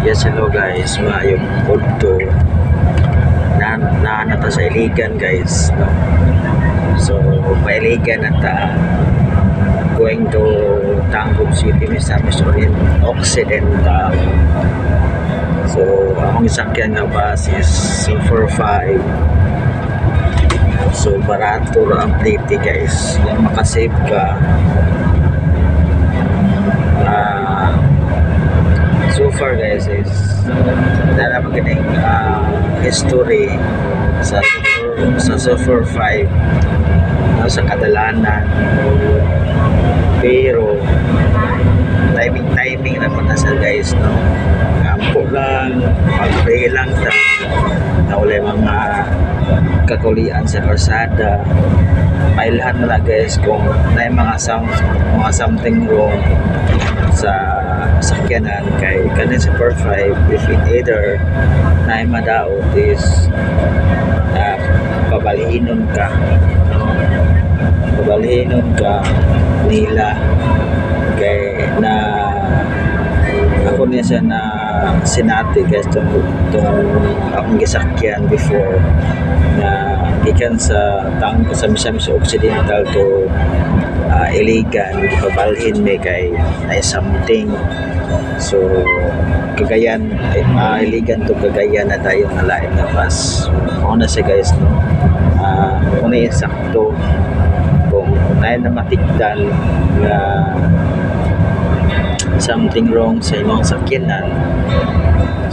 Yes, hello guys, maayong kulto na ta sa Iligan guys, no? So pailigan na going to Tangub City, Misamis Occidental. So akong isakyan nga bus is C45. So barato ra ang plate guys, makasave ka. So far guys is dala magaling history sa Super 5 sa kadalanan, pero timing na panasal guys, no? Kampo lang, pag-pray lang na wala mga kakulian sa karsada. Pailhan na lang guys kung may mga something wrong sa sakyanan kay kanin sa Super 5. If it either na madaot is pabalhinon ka, nila kay na ako niya siya na sinati guys itong akong gisakyan before na ikan sa Tangub sa Misamis Occidental to Iligan, pabalhin may kay ay something. So Cagayan, Iligan to Cagayan na tayo na lain na bus. Ako na siya guys, no? Kung na sakto kung tayo na matigdan na something wrong sa inyong sakyanan,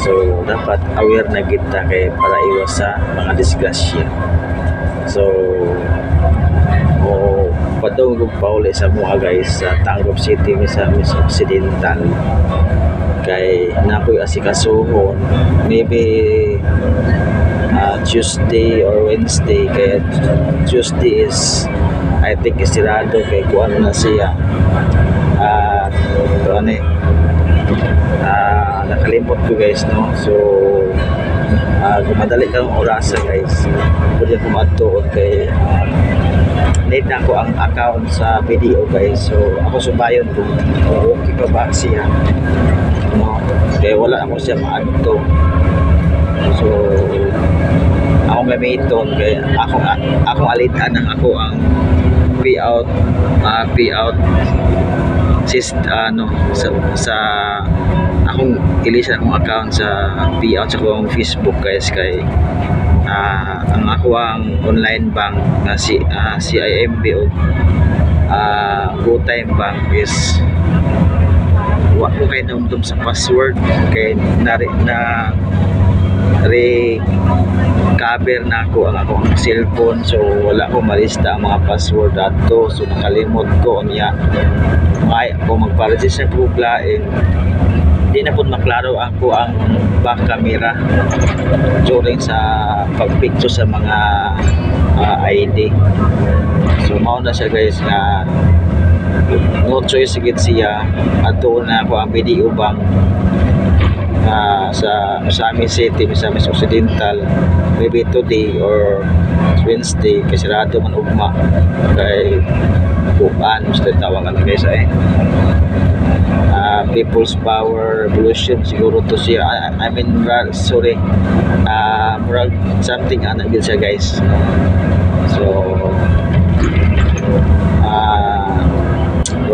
so dapat aware na kita kay para iwas sa mga disgrasya. So padungog pa uli sa mga guys sa Tangub City, Misamis Occidental kay nakoy asikasuhon maybe Tuesday or Wednesday. Kaya Tuesday is I think istirado kay kuan na siya nakalimot ko guys, no? So gumadali ka ng orasa guys, pwede ko matuon kay need na ako ang account sa video guys. So ako subayon kung okay pa ba siya, no? Kaya wala ako siya maadto. So akong gamiton kaya akong alitan ng ako ang payout sa akong ilis akong account sa payout sa akong Facebook guys kay ang ako ang online bank na CIMB o GoTime Bank is wa ko kay numdum sa password kay cover na ako ang akong cellphone, so wala ko malista ang mga password ato, so nakalimot ko niya ay ako magpa-register ko lain. Hindi na po maklaro ako ang back camera during sa pagpicture sa mga ID. So mao na siya guys nga no choice sigit siya ato na ako ang video bank sa Misamis City, Misamis Occidental, maybe today or Wednesday kasi sarado man ugma kay bukan gusto tawagan guys People's Power Revolution siguro to siya. I mean sorry, something anagil siya guys. So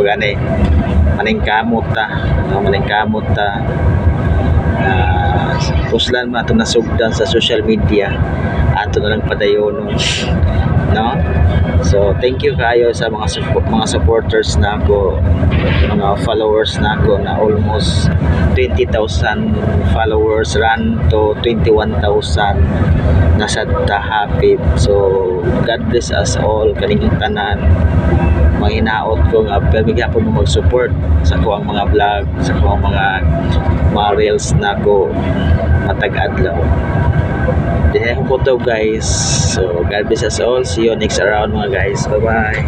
gani maningkamot ta puslan man ito nasugdan sa social media ato na lang padayon, no? So thank you kayo sa mga supporters na ako, mga followers na ako na almost 20,000 followers, run to 21,000 nasa tahapit. So God bless us all kaning tanan. Mahinaot ko nga bigyan po mo mag-support sa ko ang mga vlog, sa ko ang mga reels na ko matag-adlaw. Diyan ko to guys. So God bless us all. See you next around mga guys. Bye bye.